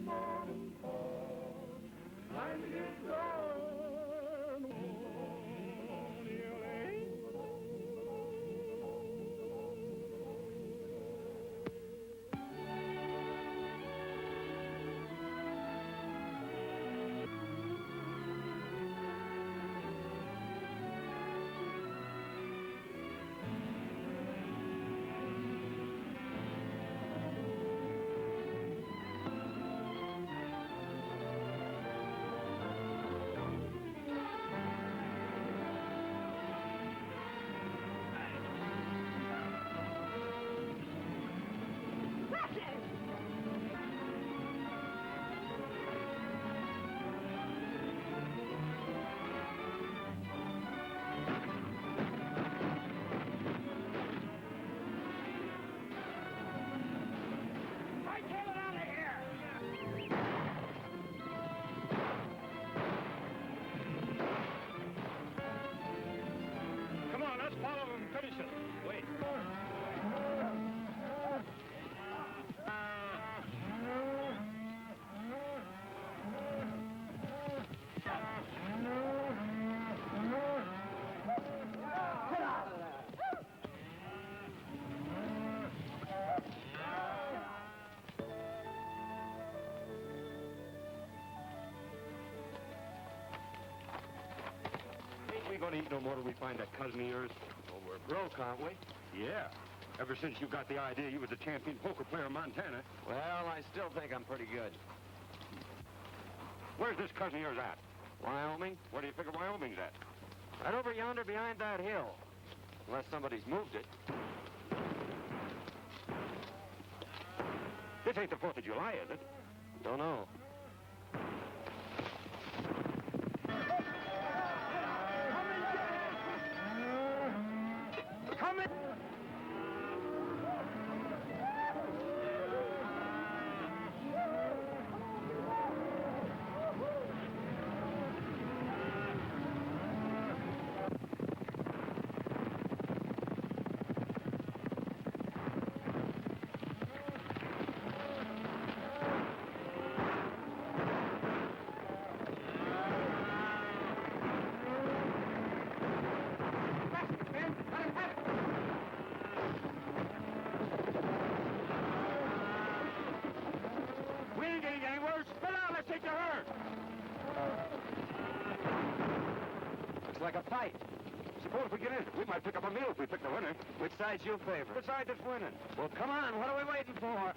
morning fall. Time to get going. On L.A. Come on, let's follow him and finish it. Wait. Ain't we gonna eat no more till we find that cousin of yours? Well, we're broke, aren't we? Yeah. Ever since you got the idea you was the champion poker player of Montana. Well, I still think I'm pretty good. Where's this cousin of yours at? Wyoming? Where do you figure Wyoming's at? Right over yonder behind that hill. Unless somebody's moved it. This ain't the 4th of July, is it? Don't know. Come in! We ain't getting anywhere. Spill out, let's take the herd. Looks like a fight. Suppose we get in. We might pick up a meal if we pick the winner. Which side's you favor? Which side that's winning? Well, come on. What are we waiting for?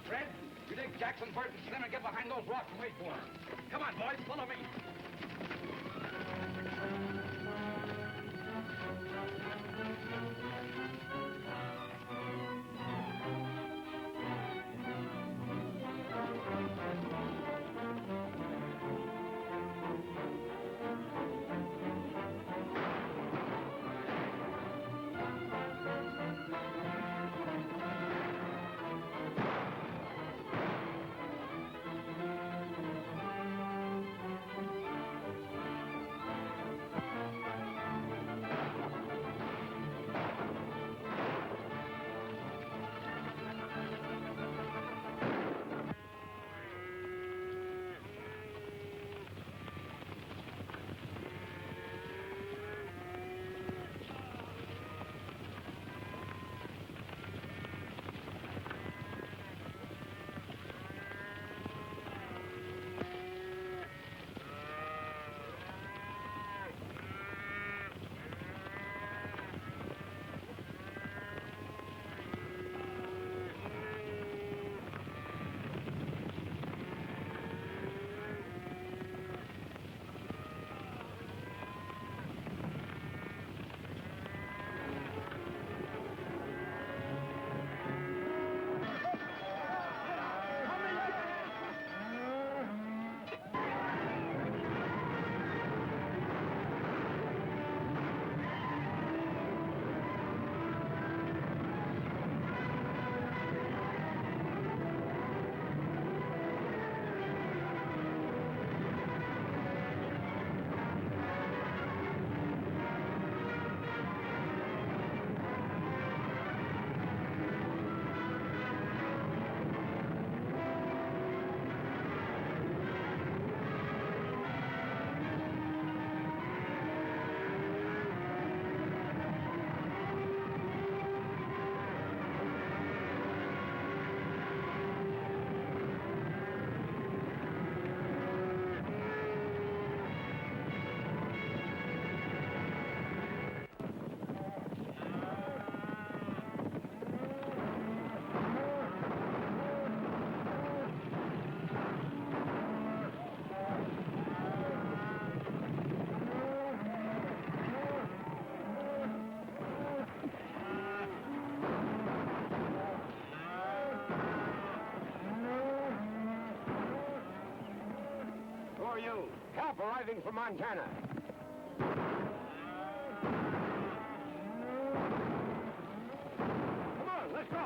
Fred, you take Jackson, Bert, and Slim and get behind those rocks and wait for him. Come on, boys, follow me. off arriving from Montana. Come on, let's go.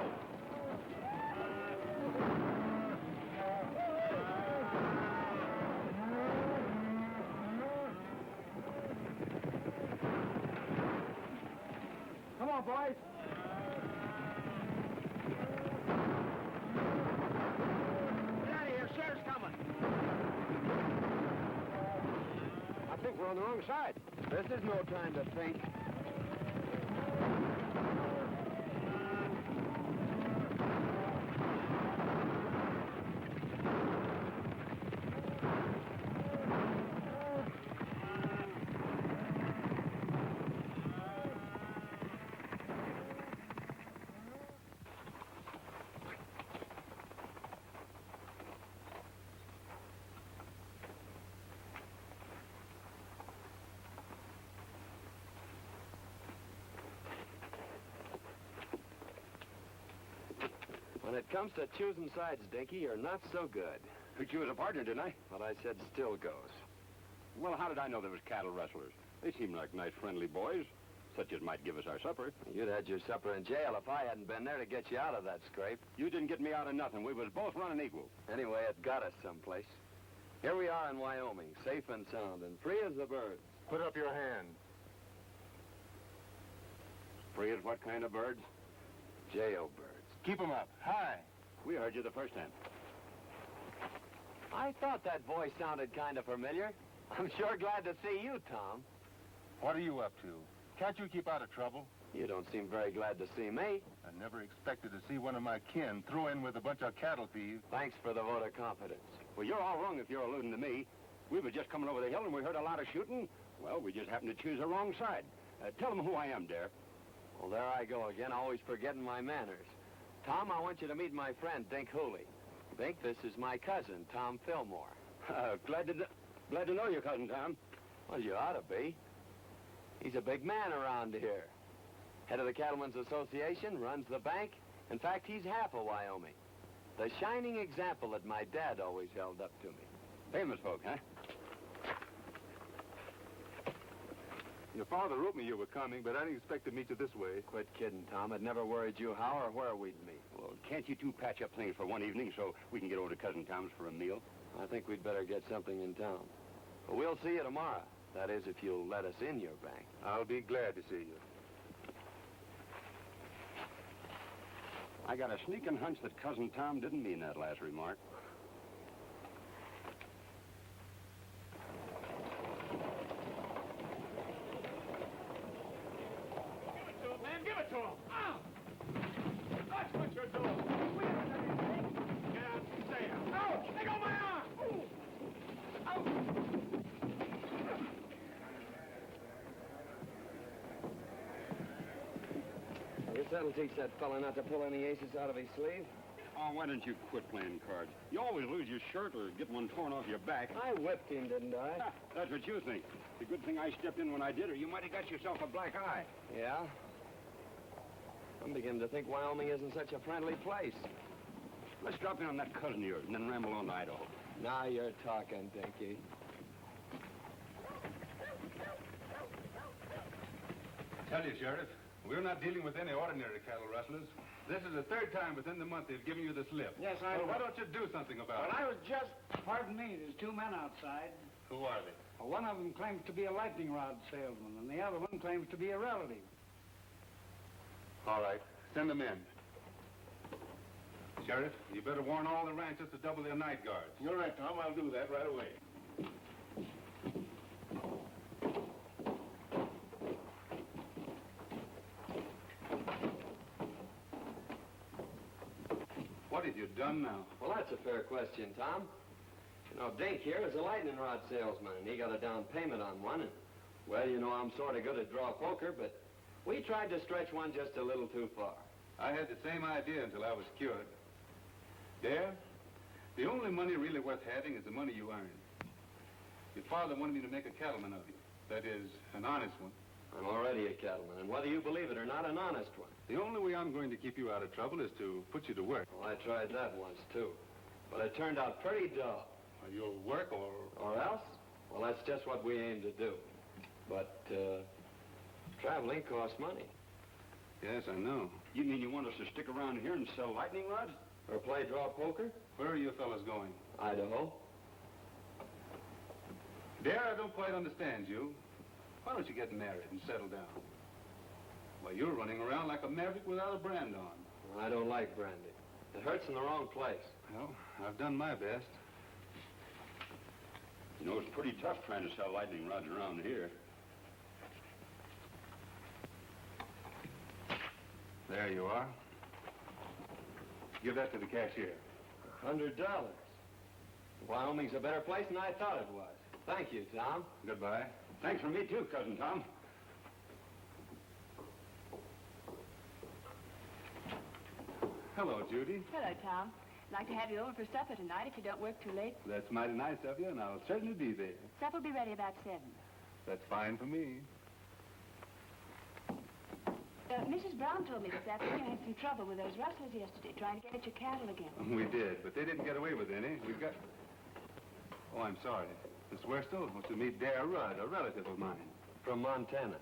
Come on, boys. Get out of here. Sheriff's coming. I think we're on the wrong side. This is no time to think. When it comes to choosing sides, Dinky, you're not so good. Picked you as a partner, didn't I? What I said still goes. Well, how did I know there was cattle rustlers? They seem like nice, friendly boys, such as might give us our supper. You'd had your supper in jail if I hadn't been there to get you out of that scrape. You didn't get me out of nothing. We was both running equal. Anyway, it got us someplace. Here we are in Wyoming, safe and sound, and free as the birds. Put up your hand. Free as what kind of birds? Jailbirds. Keep 'em up. High. We heard you the first time. I thought that voice sounded kind of familiar. I'm sure glad to see you, Tom. What are you up to? Can't you keep out of trouble? You don't seem very glad to see me. I never expected to see one of my kin throw in with a bunch of cattle thieves. Thanks for the vote of confidence. Well, you're all wrong if you're alluding to me. We were just coming over the hill and we heard a lot of shooting. Well, we just happened to choose the wrong side. Tell them who I am, Dare. Well, there I go again, always forgetting my manners. Tom, I want you to meet my friend, Dink Hooley. Dink, this is my cousin, Tom Fillmore. Glad to know your cousin, Tom. Well, you ought to be. He's a big man around here. Head of the Cattlemen's Association, runs the bank. In fact, he's half of Wyoming. The shining example that my dad always held up to me. Famous folk, huh? Your father wrote me you were coming, but I didn't expect to meet you this way. Quit kidding, Tom. It never worried you how or where we'd meet. Well, can't you two patch up things for one evening so we can get over to Cousin Tom's for a meal? I think we'd better get something in town. But we'll see you tomorrow. That is, if you'll let us in your bank. I'll be glad to see you. I got a sneaking hunch that Cousin Tom didn't mean that last remark. Give it to him. Oh! That's what you're doing. We haven't done anything. Get out and stay out. Ouch! Let go my arm! Ooh. Ouch! I guess that'll teach that fella not to pull any aces out of his sleeve. Oh, why don't you quit playing cards? You always lose your shirt or get one torn off your back. I whipped him, didn't I? Ha, that's what you think. It's a good thing I stepped in when I did, or you might have got yourself a black eye. Yeah? I'm beginning to think Wyoming isn't such a friendly place. Let's drop in on that cousin of yours and then ramble on to Idaho. Now you're talking, Dinky. Tell you, Sheriff, we're not dealing with any ordinary cattle rustlers. This is the third time within the month they've given you the slip. Yes, I Well, know. why don't you do something about Well, it? I was just... Pardon me, there's two men outside. Who are they? Well, one of them claims to be a lightning rod salesman, and the other one claims to be a relative. All right, send them in. Sheriff, you better warn all the ranchers to double their night guards. You're right, Tom. I'll do that right away. What have you done now? Well, that's a fair question, Tom. You know, Dink here is a lightning rod salesman, and he got a down payment on one. And, well, you know, I'm sort of good at draw poker, but we tried to stretch one just a little too far. I had the same idea until I was cured. Dare, the only money really worth having is the money you earn. Your father wanted me to make a cattleman of you. That is, an honest one. I'm already a cattleman, and whether you believe it or not, an honest one. The only way I'm going to keep you out of trouble is to put you to work. Well, I tried that once, too. But it turned out pretty dull. You'll work or... Or else? Well, that's just what we aim to do. But, traveling costs money. Yes, I know. You mean you want us to stick around here and sell lightning rods? Or play draw poker? Where are you fellas going? Idaho. Dare, I don't quite understand you. Why don't you get married and settle down? Why, you're running around like a maverick without a brand on. I don't like brandy. It hurts in the wrong place. Well, I've done my best. You know, it's pretty tough trying to sell lightning rods around here. There you are. Give that to the cashier. $100. Wyoming's a better place than I thought it was. Thank you, Tom. Goodbye. Thanks from me too, Cousin Tom. Hello, Judy. Hello, Tom. I'd like to have you over for supper tonight if you don't work too late. That's mighty nice of you, and I'll certainly be there. Supper will be ready about 7. That's fine for me. Mrs. Brown told me this afternoon you had some trouble with those rustlers yesterday, trying to get at your cattle again. We did, but they didn't get away with any. We got... Oh, I'm sorry. Miss Westel wants to meet Dare Rudd, a relative of mine. From Montana.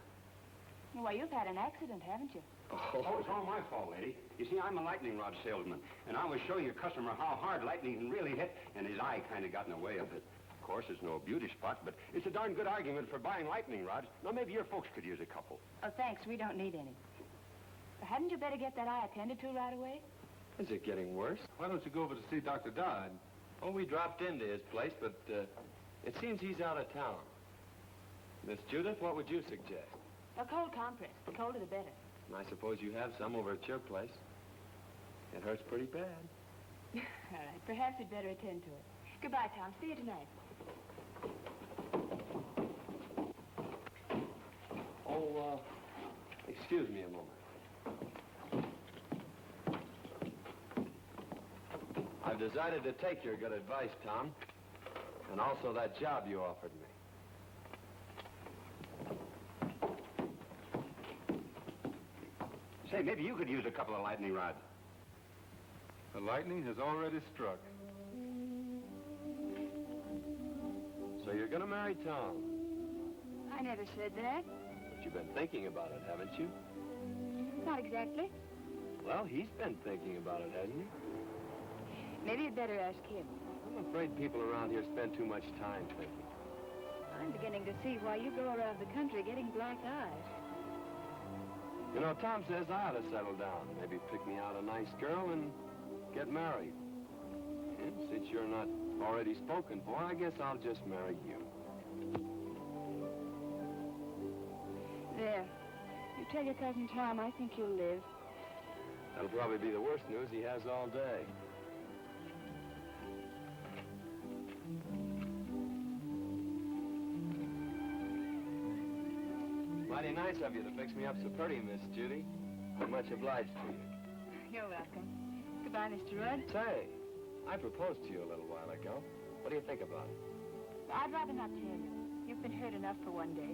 Well, you've had an accident, haven't you? Oh, it's all my fault, lady. You see, I'm a lightning rod salesman, and I was showing a customer how hard lightning can really hit, and his eye kind of got in the way of it. Of course, it's no beauty spot, but it's a darn good argument for buying lightning rods. Now, maybe your folks could use a couple. Oh, thanks. We don't need any. Hadn't you better get that eye attended to right away? Is it getting worse? Why don't you go over to see Dr. Dodd? Oh, we dropped into his place, but it seems he's out of town. Miss Judith, what would you suggest? A cold compress. The colder the better. I suppose you have some over at your place. It hurts pretty bad. All right. Perhaps we'd better attend to it. Goodbye, Tom. See you tonight. Oh, excuse me a moment. I've decided to take your good advice, Tom, and also that job you offered me. Say, maybe you could use a couple of lightning rods. The lightning has already struck. So you're gonna marry Tom. I never said that. But you've been thinking about it, haven't you? Not exactly. Well, he's been thinking about it, hasn't he? Maybe you'd better ask him. I'm afraid people around here spend too much time thinking. I'm beginning to see why you go around the country getting black eyes. You know, Tom says I ought to settle down. Maybe pick me out a nice girl and get married. And since you're not already spoken for, I guess I'll just marry you. There. You tell your cousin Tom I think you'll live. That'll probably be the worst news he has all day. Mighty nice of you to fix me up so pretty, Miss Judy. I'm much obliged to you. You're welcome. Goodbye, Mr. Rudd. Say, I proposed to you a little while ago. What do you think about it? I'd rather not tell you. You've been hurt enough for one day.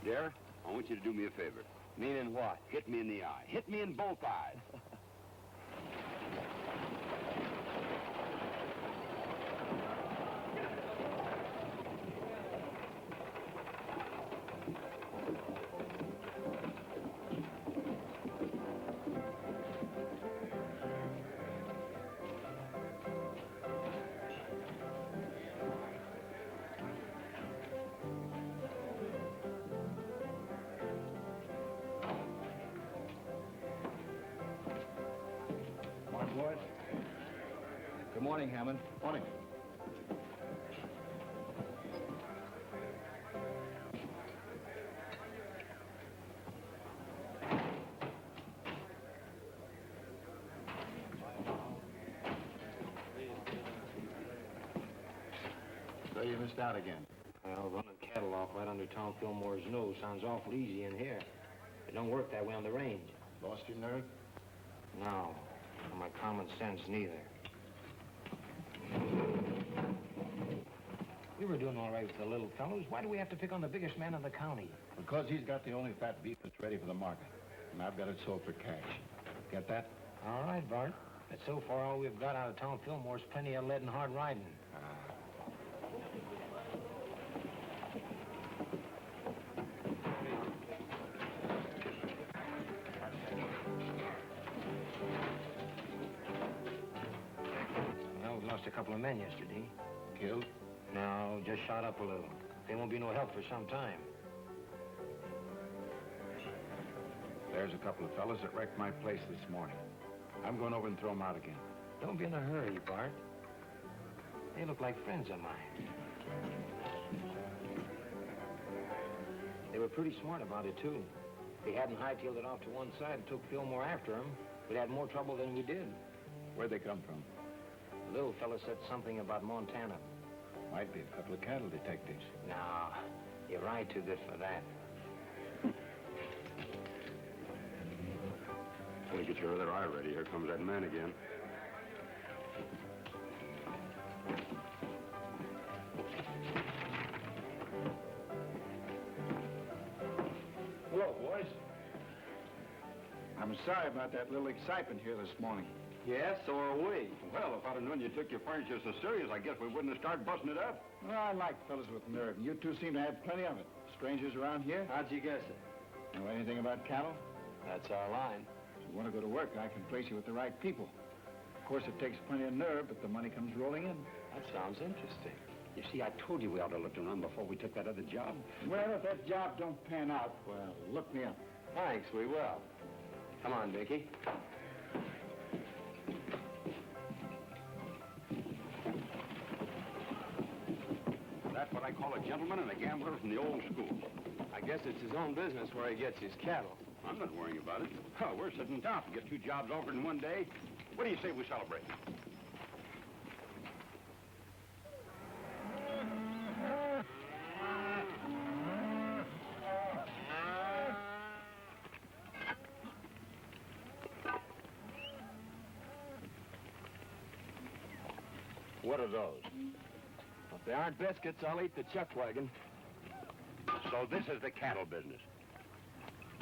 Dare, I want you to do me a favor. Meaning what? Hit me in the eye. Hit me in both eyes. Boys. Good morning, Hammond. Morning. So you missed out again. Well, running cattle off right under Tom Fillmore's nose sounds awful easy in here. It don't work that way on the range. Lost your nerve? No, or my common sense neither. We were doing all right with the little fellows. Why do we have to pick on the biggest man in the county? Because he's got the only fat beef that's ready for the market. And I've got it sold for cash. Get that? All right, Bart. But so far, all we've got out of Tom Fillmore's plenty of lead and hard riding. Well, we lost a couple of men yesterday. Killed? No, just shot up a little. They won't be no help for some time. There's a couple of fellas that wrecked my place this morning. I'm going over and throw them out again. Don't be in a hurry, Bart. They look like friends of mine. They were pretty smart about it, too. If they hadn't hightailed it off to one side and took Fillmore after them, we'd had more trouble than we did. Where'd they come from? The little fella said something about Montana. Might be a couple of cattle detectives. No, you're right too good for that. Well, get your other eye ready. Here comes that man again. Hello, boys. I'm sorry about that little excitement here this morning. Yes, so are we. Well, if I'd have known you took your furniture so serious, I guess we wouldn't have started busting it up. Well, I like fellas with nerve, and you two seem to have plenty of it. Strangers around here? How'd you guess it? Know anything about cattle? That's our line. If you want to go to work, I can place you with the right people. Of course, it takes plenty of nerve, but the money comes rolling in. That sounds interesting. You see, I told you we ought to look around before we took that other job. Well, if that job don't pan out, well, look me up. Thanks, we will. Come on, Dickie. That's what I call a gentleman and a gambler from the old school. I guess it's his own business where he gets his cattle. I'm not worrying about it. Oh, we're sitting down to get 2 jobs offered in one day. What do you say we celebrate? What are those? If they aren't biscuits, I'll eat the chuck wagon. So this is the cattle business.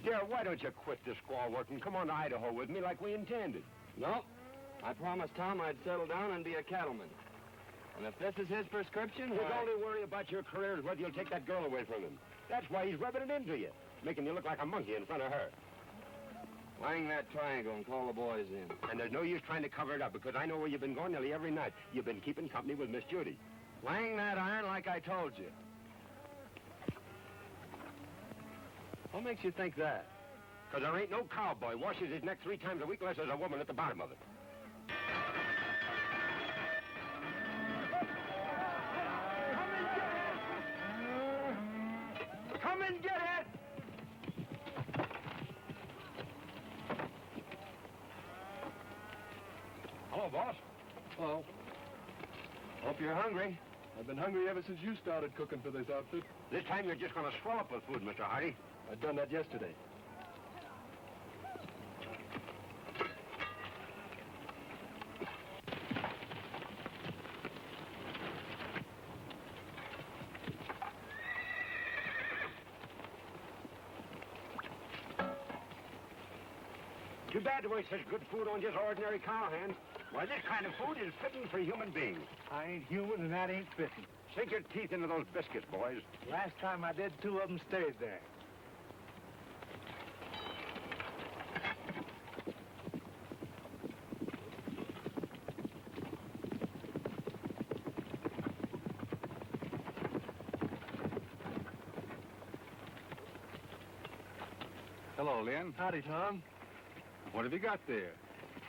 Dear, why don't you quit this squaw work and come on to Idaho with me like we intended? No. I promised Tom I'd settle down and be a cattleman. And if this is his prescription, His why... only worry about your career is whether you'll take that girl away from him. That's why he's rubbing it into you, making you look like a monkey in front of her. Lang that triangle and call the boys in. And there's no use trying to cover it up, because I know where you've been going nearly every night. You've been keeping company with Miss Judy. Lang that iron like I told you. What makes you think that? Because there ain't no cowboy washes his neck 3 times a week unless there's a woman at the bottom of it. Come and get it! Hello, boss. Hello. Hope you're hungry. I've been hungry ever since you started cooking for this outfit. This time you're just going to swell up with food, Mr. Hardy. I'd done that yesterday. Too bad to waste such good food on just ordinary cowhands. Why, this kind of food is fitting for human beings. I ain't human, and that ain't fitting. Sink your teeth into those biscuits, boys. Last time I did, 2 of them stayed there. Hello, Lynn. Howdy, Tom. What have you got there?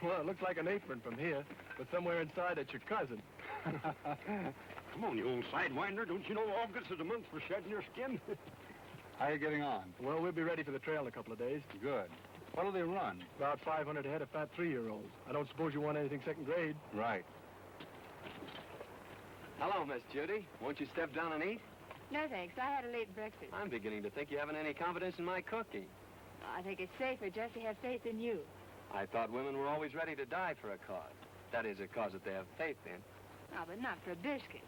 Well, it looks like an apron from here, but somewhere inside it's your cousin. Come on, you old sidewinder. Don't you know August is a month for shedding your skin? How are you getting on? Well, we'll be ready for the trail in a couple of days. Good. What'll they run? About 500 head of fat 3-year-olds. I don't suppose you want anything second grade. Right. Hello, Miss Judy. Won't you step down and eat? No, thanks. I had a late breakfast. I'm beginning to think you haven't any confidence in my cooking. I think it's safer just to have faith in you. I thought women were always ready to die for a cause. That is, a cause that they have faith in. Oh, but not for a biscuit.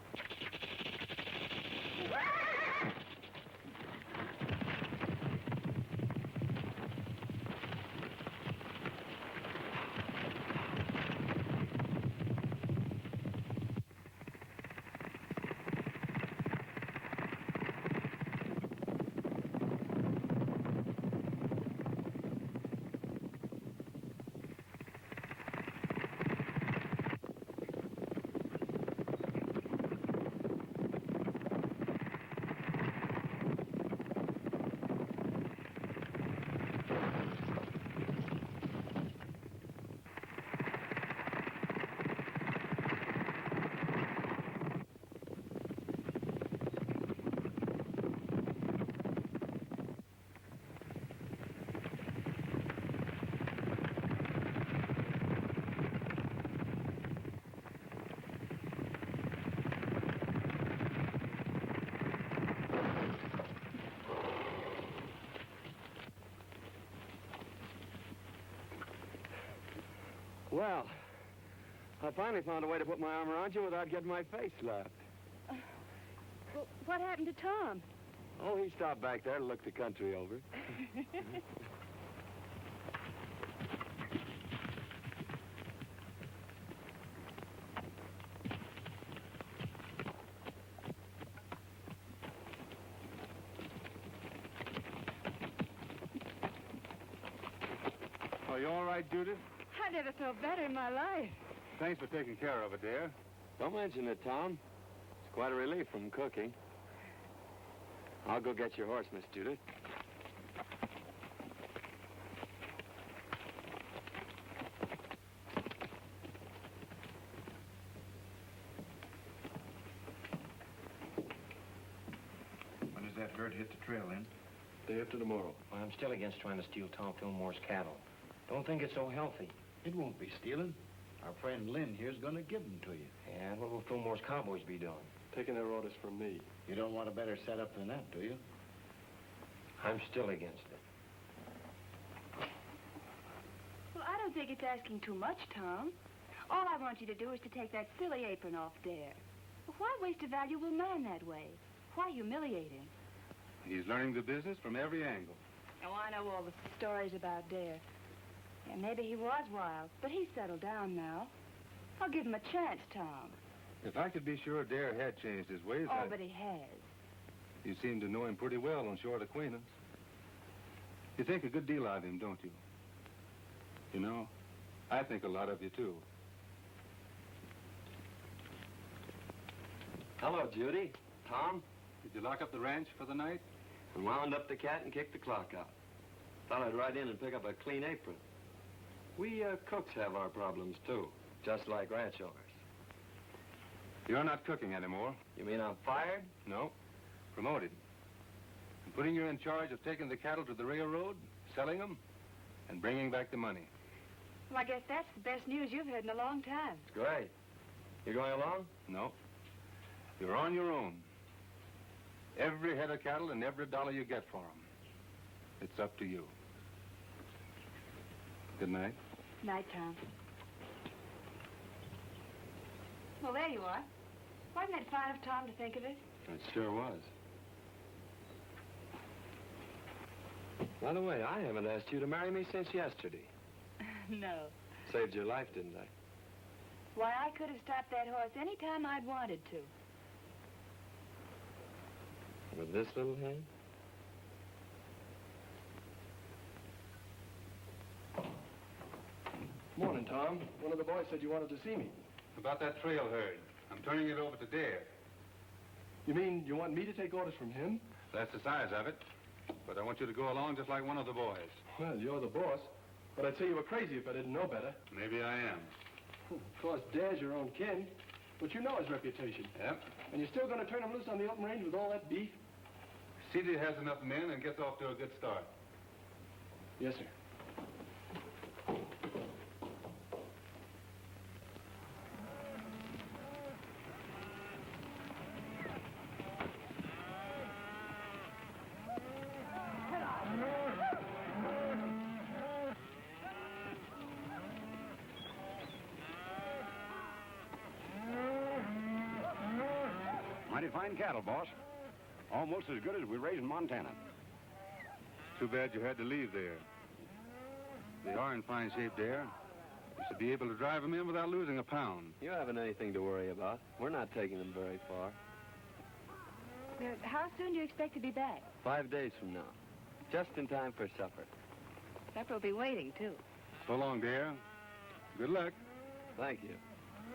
Well, I finally found a way to put my arm around you without getting my face slapped. Well, what happened to Tom? Oh, he stopped back there to look the country over. Are you all right, Judith? I never felt better in my life. Thanks for taking care of it, dear. Don't mention it, Tom. It's quite a relief from cooking. I'll go get your horse, Miss Judith. When does that herd hit the trail, then? Day after tomorrow. Well, I'm still against trying to steal Tom Fillmore's cattle. Don't think it's so healthy. It won't be stealing. Our friend Lynn here's going to give them to you. And what will Fillmore's cowboys be doing? Taking their orders from me. You don't want a better setup than that, do you? I'm still against it. Well, I don't think it's asking too much, Tom. All I want you to do is to take that silly apron off Dare. Why waste a valuable man that way? Why humiliate him? He's learning the business from every angle. Oh, I know all the stories about Dare. Yeah, maybe he was wild, but he's settled down now. I'll give him a chance, Tom. If I could be sure Dare had changed his ways, Oh, but he has. You seem to know him pretty well on short acquaintance. You think a good deal of him, don't you? You know, I think a lot of you, too. Hello, Judy. Tom. Did you lock up the ranch for the night? We wound up the cat and kicked the clock out. Thought I'd ride in and pick up a clean apron. We cooks have our problems, too, just like ranch owners. You're not cooking anymore. You mean I'm fired? No. Promoted. I'm putting you in charge of taking the cattle to the railroad, selling them, and bringing back the money. Well, I guess that's the best news you've heard in a long time. Great. You going along? No. You're on your own. Every head of cattle and every dollar you get for them. It's up to you. Good night. Night, Tom. Well, there you are. Wasn't it fine of Tom to think of it? It sure was. By the way, I haven't asked you to marry me since yesterday. No. Saved your life, didn't I? Why, I could have stopped that horse any time I'd wanted to. With this little hand? Morning, Tom. One of the boys said you wanted to see me. About that trail herd. I'm turning it over to Dare. You mean you want me to take orders from him? That's the size of it. But I want you to go along just like one of the boys. Well, you're the boss. But I'd say you were crazy if I didn't know better. Maybe I am. Of course, Dare's your own kin. But you know his reputation. Yep. And you're still going to turn him loose on the open range with all that beef? CD has enough men and gets off to a good start. Yes, sir. Mighty fine cattle, boss. Almost as good as we raise in Montana. Too bad you had to leave there. They are in fine shape there. You should be able to drive them in without losing a pound. You haven't anything to worry about. We're not taking them very far. How soon do you expect to be back? 5 days from now. Just in time for supper. Supper will be waiting, too. So long, dear. Good luck. Thank you.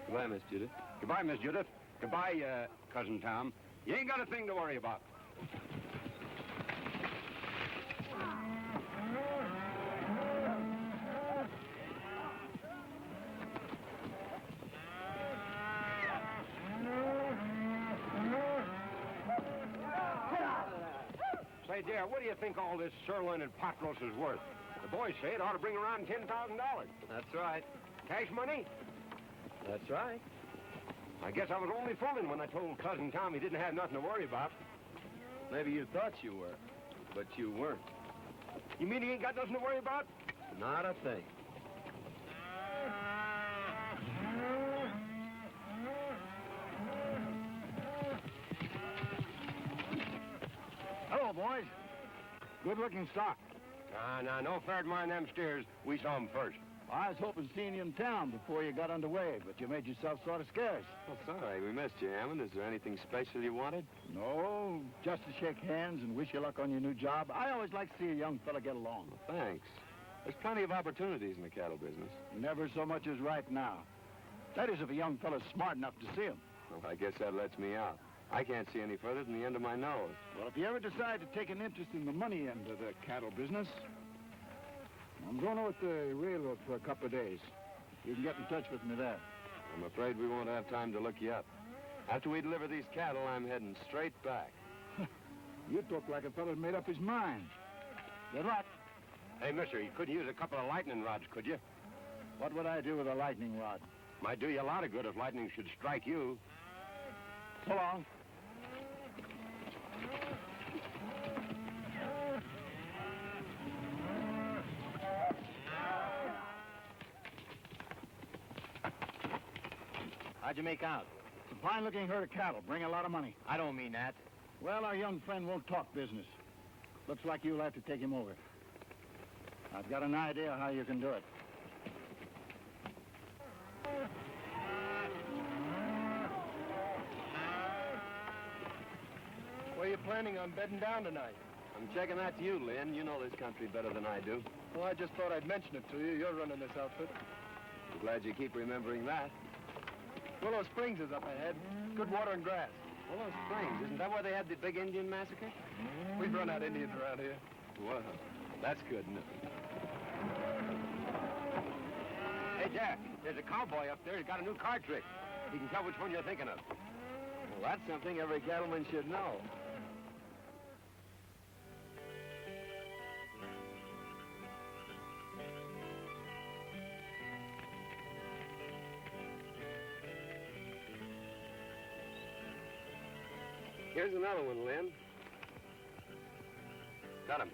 Goodbye, Miss Judith. Goodbye, Miss Judith. Goodbye, Cousin Tom. You ain't got a thing to worry about. Say, dear, what do you think all this sirloin and pot roast is worth? The boys say it ought to bring around $10,000. That's right. Cash money? That's right. I guess I was only fooling when I told Cousin Tom he didn't have nothing to worry about. Maybe you thought you were, but you weren't. You mean he ain't got nothing to worry about? Not a thing. Hello, boys. Good-looking stock. No fair admiring them steers. We saw them first. I was hoping seeing you in town before you got underway, but you made yourself sort of scarce. Well, sorry, we missed you, Hammond. Is there anything special you wanted? No, just to shake hands and wish you luck on your new job. I always like to see a young fella get along. Well, thanks. There's plenty of opportunities in the cattle business. Never so much as right now. That is, if a young fella's smart enough to see him. Well, I guess that lets me out. I can't see any further than the end of my nose. Well, if you ever decide to take an interest in the money end of the cattle business, I'm going over to the railroad for a couple of days. You can get in touch with me there. I'm afraid we won't have time to look you up. After we deliver these cattle, I'm heading straight back. You talk like a fella's made up his mind. Good luck. Hey, mister, you couldn't use a couple of lightning rods, could you? What would I do with a lightning rod? Might do you a lot of good if lightning should strike you. So long. How'd you make out? It's a fine-looking herd of cattle. Bring a lot of money. I don't mean that. Well, our young friend won't talk business. Looks like you'll have to take him over. I've got an idea how you can do it. Where you planning on bedding down tonight? I'm checking that to you, Lynn. You know this country better than I do. Well, I just thought I'd mention it to you. You're running this outfit. I'm glad you keep remembering that. Willow Springs is up ahead. Good water and grass. Willow Springs, isn't that where they had the big Indian massacre? We've run out Indians around here. Well, that's good, isn't it? Hey, Jack, there's a cowboy up there. He's got a new card trick. He can tell which one you're thinking of. Well, that's something every cattleman should know. Here's another one, Lynn. Got him.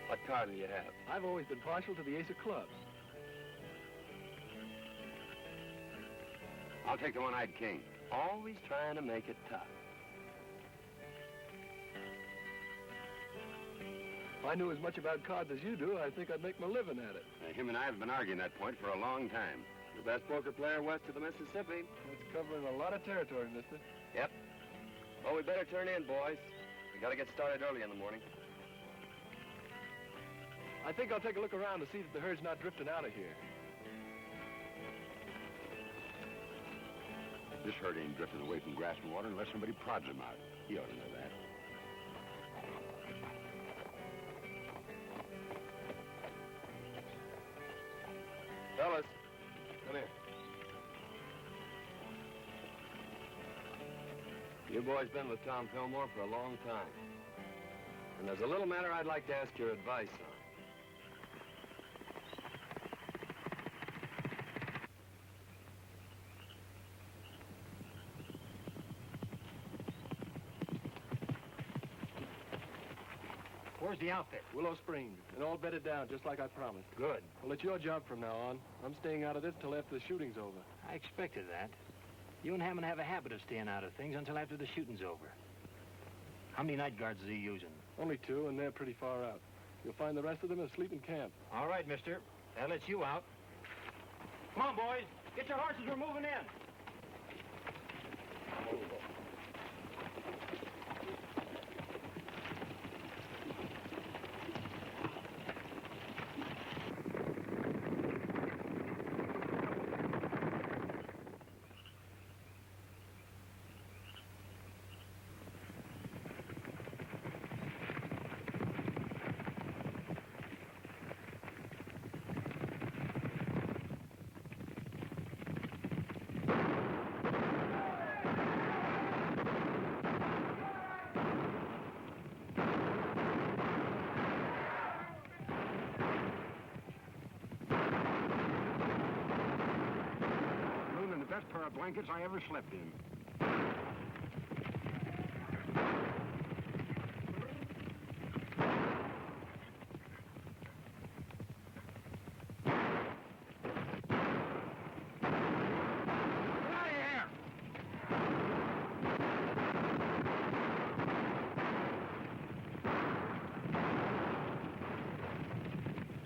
What card do you have? I've always been partial to the ace of clubs. I'll take the one-eyed king. Always trying to make it tough. If I knew as much about cards as you do, I think I'd make my living at it. Him and I have been arguing that point for a long time. The best poker player west of the Mississippi. It's covering a lot of territory, mister. Yep. Well, we better turn in, boys. We gotta get started early in the morning. I think I'll take a look around to see that the herd's not drifting out of here. This herd ain't drifting away from grass and water unless somebody prods him out. He ought to know that. Fellas, Come here. you boys been with Tom Fillmore for a long time. And there's a little matter I'd like to ask your advice on. Where's the outfit? Willow Springs, and all bedded down just like I promised. Good. Well, it's your job from now on. I'm staying out of this till after the shooting's over. I expected that. You and Hammond have a habit of staying out of things until after the shooting's over. How many night guards is he using? Only 2, and they're pretty far out. You'll find the rest of them asleep in camp. All right, mister. That lets you out. Come on, boys. Get your horses. We're moving in. Best pair of blankets I ever slept in.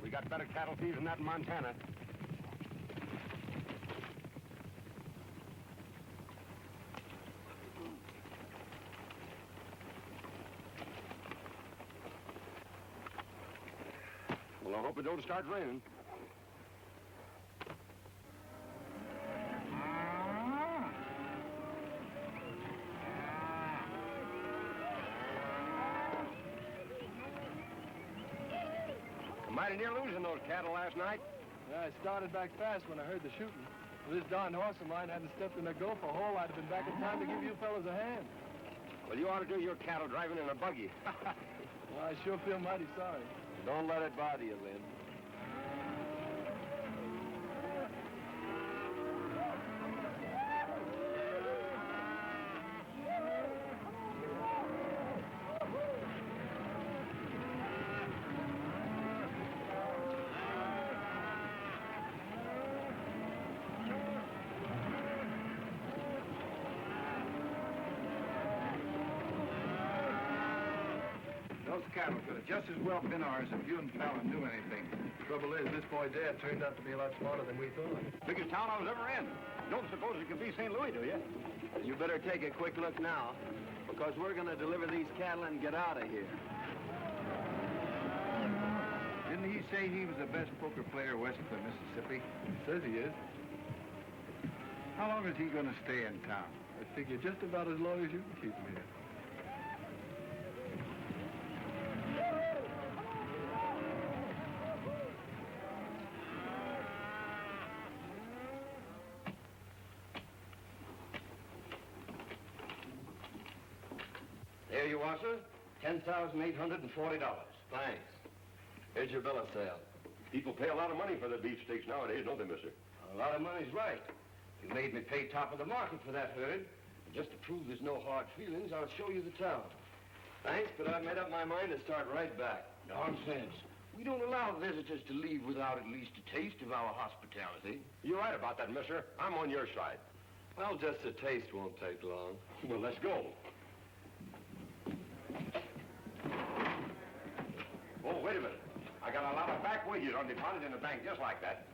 We got better cattle thieves than that in Montana. Well, I hope it don't start raining. Mighty near losing those cattle last night. Yeah, I started back fast when I heard the shooting. If this darn horse of mine hadn't stepped in a gopher hole, I'd have been back in time to give you fellas a hand. Well, you ought to do your cattle driving in a buggy. Well, I sure feel mighty sorry. Don't let it bother you, Lynn. Those cattle could have just as well been ours if you and Fallon knew anything. Trouble is, this boy Dad turned out to be a lot smarter than we thought. Biggest town I was ever in. Don't suppose it could be St. Louis, do you? You better take a quick look now, because we're going to deliver these cattle and get out of here. Didn't he say he was the best poker player west of the Mississippi? He says he is. How long is he going to stay in town? I figure just about as long as you can keep him here. There you are, sir. $10,840. Thanks. Here's your bill of sale. People pay a lot of money for their beefsteaks nowadays, don't they, mister? A lot of money's right. You made me pay top of the market for that herd. Just to prove there's no hard feelings, I'll show you the town. Thanks, but I've made up my mind to start right back. Nonsense. We don't allow visitors to leave without at least a taste of our hospitality. You're right about that, mister. I'm on your side. Well, just a taste won't take long. Well, let's go. Oh, wait a minute. I got a lot of back wages on deposit in the bank just like that.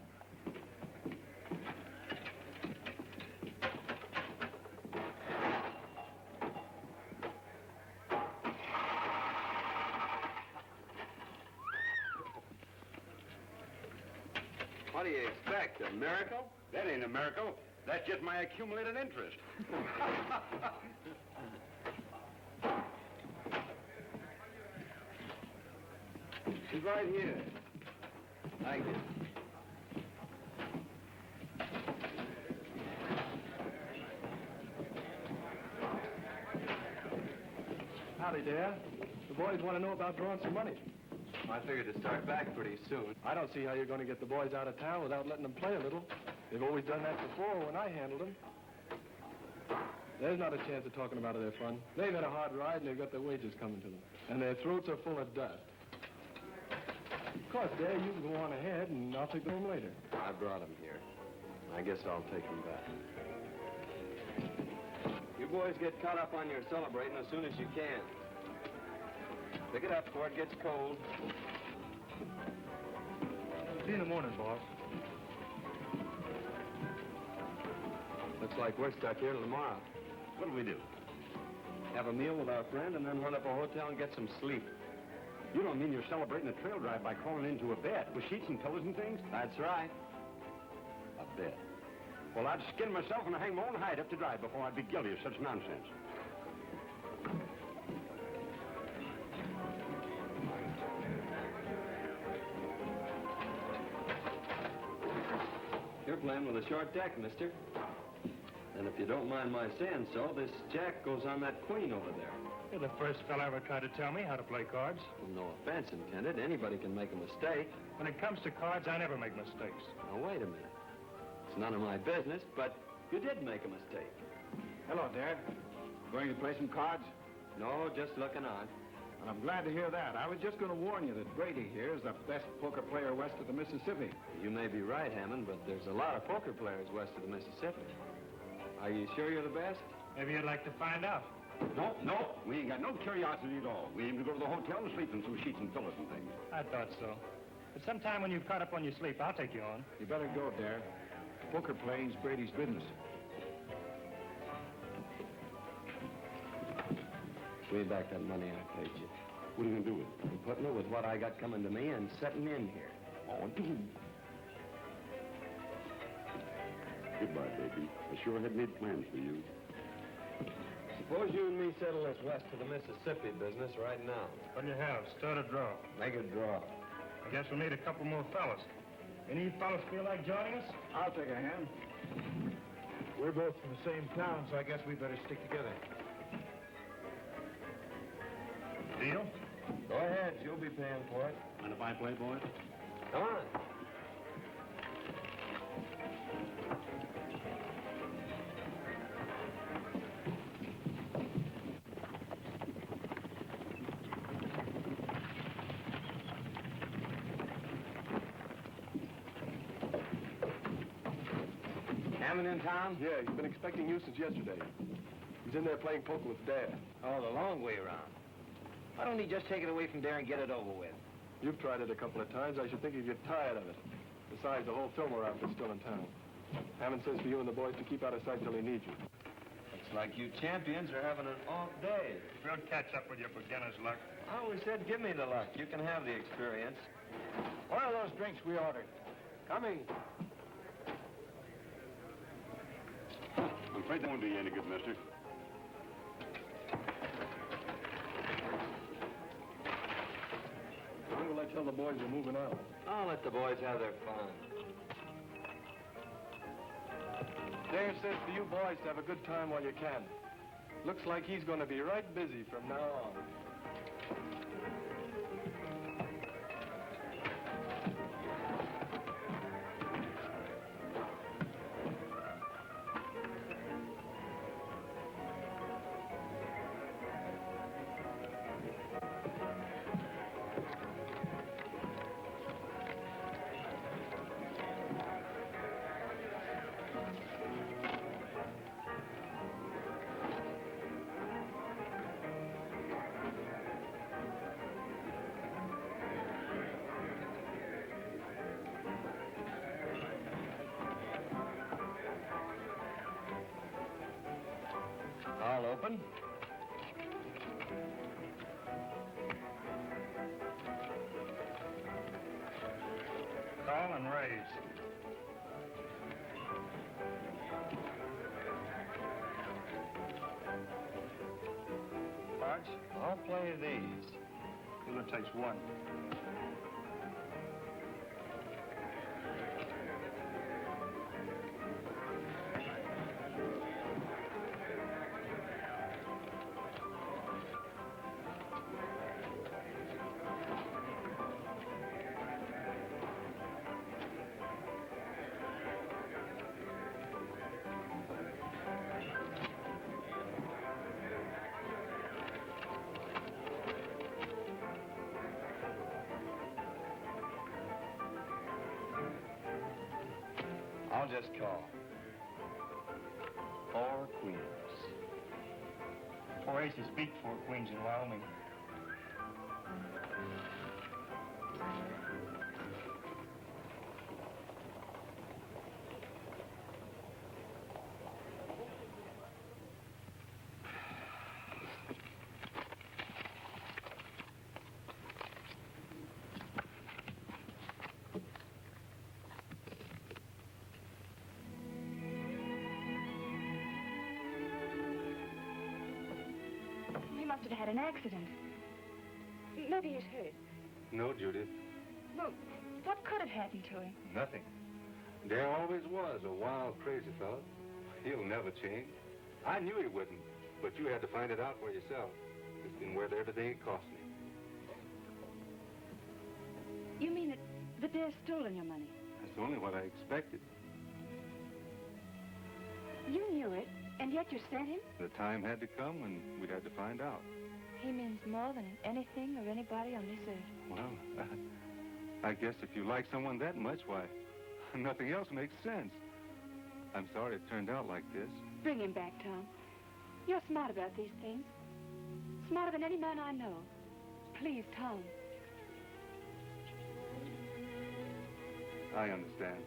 What do you expect, a miracle? That ain't a miracle. That's just my accumulated interest. She's right here. Thank you. Howdy, Dad. The boys want to know about drawing some money. I figured to start back pretty soon. I don't see how you're going to get the boys out of town without letting them play a little. They've always done that before when I handled them. There's not a chance of talking about their fun. They've had a hard ride and they've got their wages coming to them. And their throats are full of dust. Of course, Dad, you can go on ahead and I'll take them home later. I brought them here. I guess I'll take them back. You boys get caught up on your celebrating as soon as you can. Pick it up before it gets cold. See you in the morning, boss. Looks like we're stuck here till tomorrow. What'll we do? Have a meal with our friend and then hunt up a hotel and get some sleep. You don't mean you're celebrating a trail drive by crawling into a bed with sheets and pillows and things? That's right. A bed. Well, I'd skin myself and hang my own hide up to dry before I'd be guilty of such nonsense. You're playing with a short deck, mister. And if you don't mind my saying so, this jack goes on that queen over there. You're the first fella ever tried to tell me how to play cards. Well, no offense intended. Anybody can make a mistake. When it comes to cards, I never make mistakes. Now, wait a minute. It's none of my business, but you did make a mistake. Hello, Dad. Going to play some cards? No, just looking on. And I'm glad to hear that. I was just going to warn you that Brady here is the best poker player west of the Mississippi. You may be right, Hammond, but there's a lot of poker players west of the Mississippi. Are you sure you're the best? Maybe you'd like to find out. No, we ain't got no curiosity at all. We aim to go to the hotel and sleep in some sheets and pillows and things. I thought so. But sometime when you've caught up on your sleep, I'll take you on. You better go, Dad. Poker playing's Brady's business. Give me back that money I paid you. What are you going to do with it? I'm putting it with what I got coming to me and setting in here. Oh, dude. Goodbye, baby. I sure had made plans for you. Suppose you and me settle this west of the Mississippi business right now. What do you have? Start a draw. Make a draw. I guess we'll need a couple more fellas. Any of you fellas feel like joining us? I'll take a hand. We're both from the same town, so I guess we better stick together. Deal? Go ahead. You'll be paying for it. And if I play, boy? Come on. Hammond in town? Yeah, he's been expecting you since yesterday. He's in there playing poker with Dad. Oh, the long way around. Why don't he just take it away from there and get it over with? You've tried it a couple of times. I should think you'd get tired of it. Besides, the whole Fillmore outfit's still in town. Hammond says for you and the boys to keep out of sight till he needs you. Looks like you champions are having an off day. We'll catch up with your beginner's luck. I always said, give me the luck. You can have the experience. What are those drinks we ordered? Coming. I'm afraid that won't do you any good, mister. When will I tell the boys we're moving out? I'll let the boys have their fun. Dave says for you boys to have a good time while you can. Looks like he's going to be right busy from now on. All open. Call and raise. Cards? I'll play these. It takes one. I'll just call. 4 queens. 4 aces beat Four Queens in Wyoming. He must have had an accident. Maybe he's hurt. No, Judith, Well, what could have happened to him? nothing. Dare always was a wild, crazy fellow. He'll never change. I knew he wouldn't, but you had to find it out for yourself. It's been worth everything it cost me. You mean that Dare's stolen your money? That's only what I expected. You knew it, and yet you sent him? The time had to come when we'd had to find out. He means more than anything or anybody on this earth. Well, I guess if you like someone that much, why, nothing else makes sense. I'm sorry it turned out like this. Bring him back, Tom. You're smart about these things. Smarter than any man I know. Please, Tom. I understand.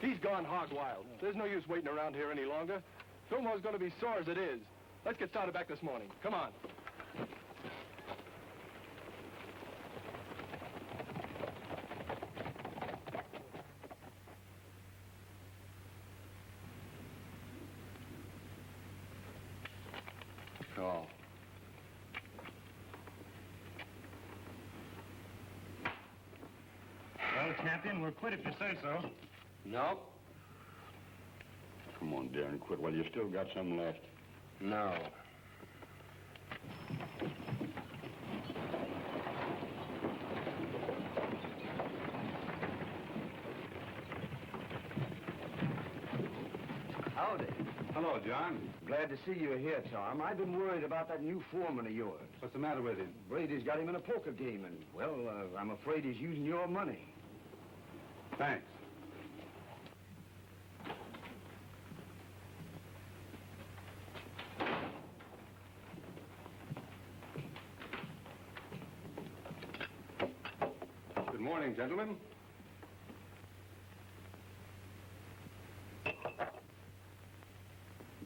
He's gone hog wild. There's no use waiting around here any longer. Fillmore's going to be sore as it is. Let's get started back this morning. Come on. Oh. Well, Captain, we're quit if you say so. Nope. Come on, Darren, quit while you still got some left. No. Howdy. Hello, John. Glad to see you here, Tom. I've been worried about that new foreman of yours. What's the matter with him? Brady's got him in a poker game, and, well, I'm afraid he's using your money. Thanks. Good morning, gentlemen.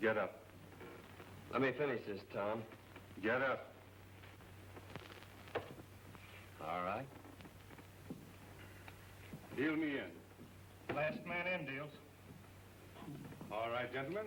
Get up. Let me finish this, Tom. Get up. All right. Deal me in. Last man in deals. All right, gentlemen.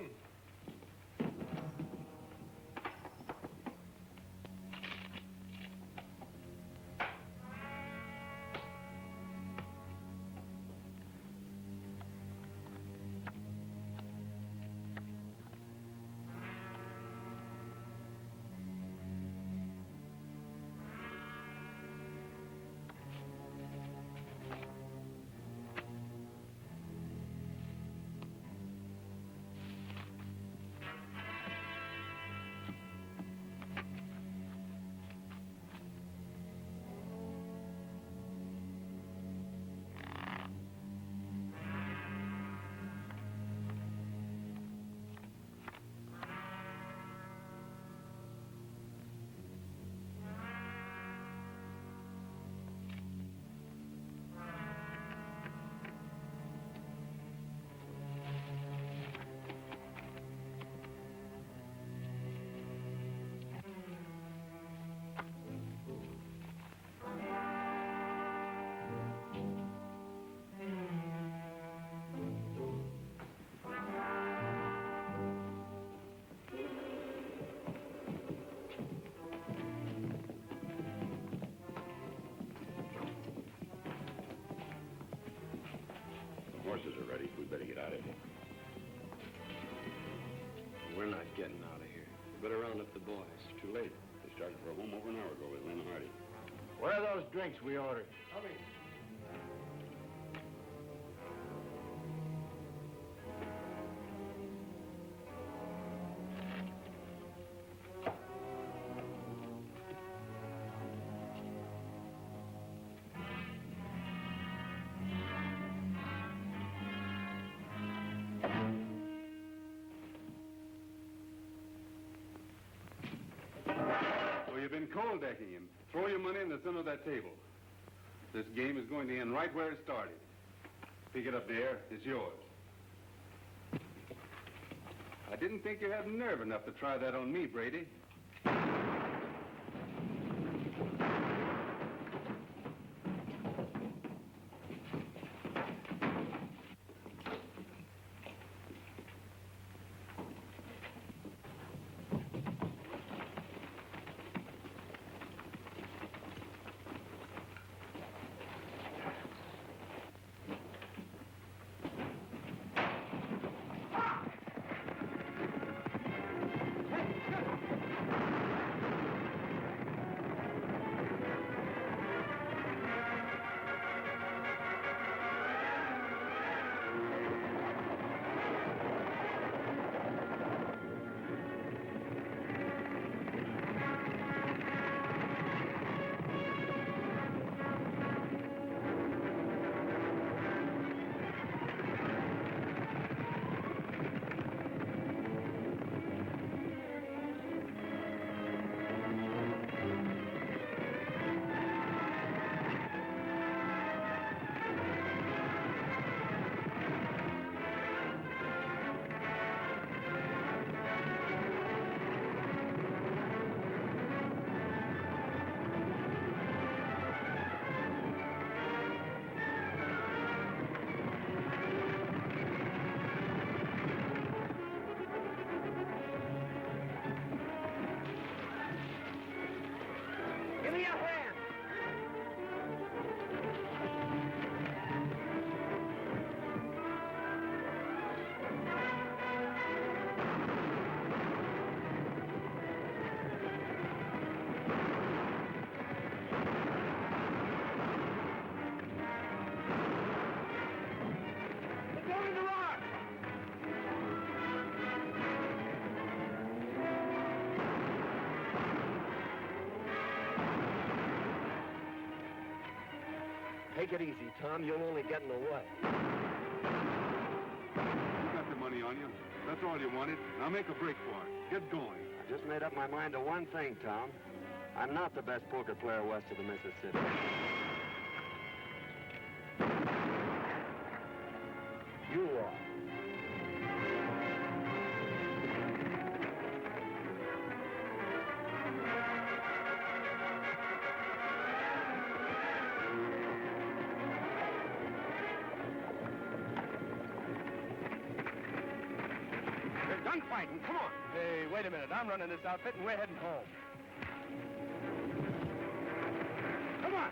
Horses are ready. We better get out of here. We're not getting out of here. Better round up the boys. It's too late. They started for home over an hour ago with Lynn Hardy. Where are those drinks we ordered? Coming. So you've been cold decking him. Throw your money in the center of that table. This game is going to end right where it started. Pick it up there. It's yours. I didn't think you had nerve enough to try that on me, Brady. Give me your hand. It's over the rock. Take it easy, Tom. You'll only get in the way. You got the money on you. That's all you wanted. Now make a break for it. Get going. I just made up my mind to one thing, Tom. I'm not the best poker player west of the Mississippi. You are. They're done fighting. Come on. Hey, wait a minute. I'm running this outfit, and we're heading home. Come on.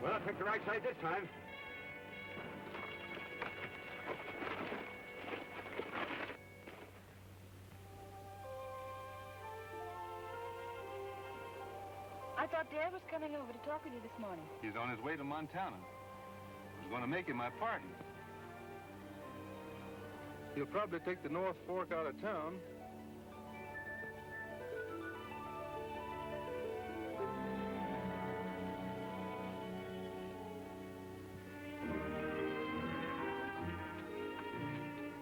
Well, I picked the right side this time. thought Dad was coming over to talk with you this morning. He's on his way to Montana. I was going to make him my partner. He'll probably take the North Fork out of town.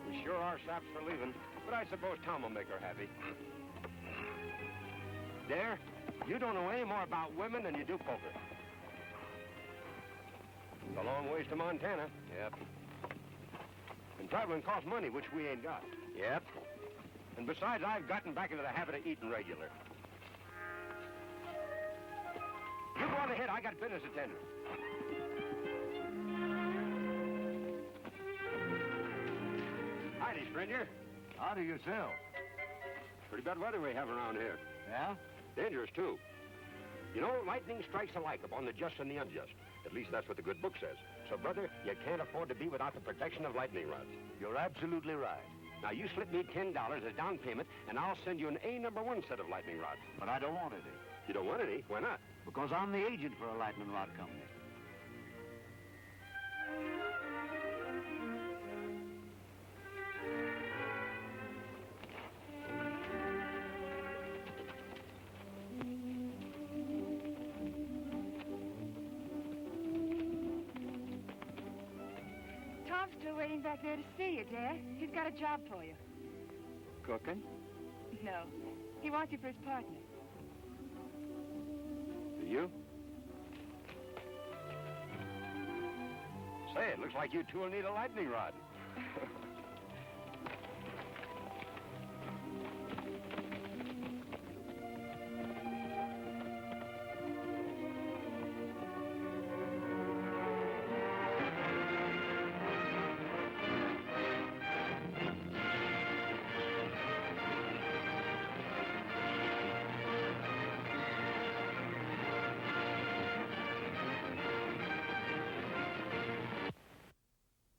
We sure are saps for leaving, but I suppose Tom will make her happy. Dare, you don't know any more about women than you do poker. It's a long ways to Montana. Yep. And traveling costs money, which we ain't got. Yep. And besides, I've gotten back into the habit of eating regular. You go on ahead. I got business attending. Howdy, stranger. Howdy yourself. Pretty bad weather we have around here. Yeah? Dangerous, too. You know, lightning strikes alike upon the just and the unjust. At least that's what the good book says. So, brother, you can't afford to be without the protection of lightning rods. You're absolutely right. Now, you slip me $10 as down payment, and I'll send you an A-number-1 set of lightning rods. But I don't want any. You don't want any? Why not? Because I'm the agent for a lightning rod company. Tom's still waiting back there to see you, Dad. He's got a job for you. Cooking? No. He wants you for his partner. You? Say, it looks like you two will need a lightning rod.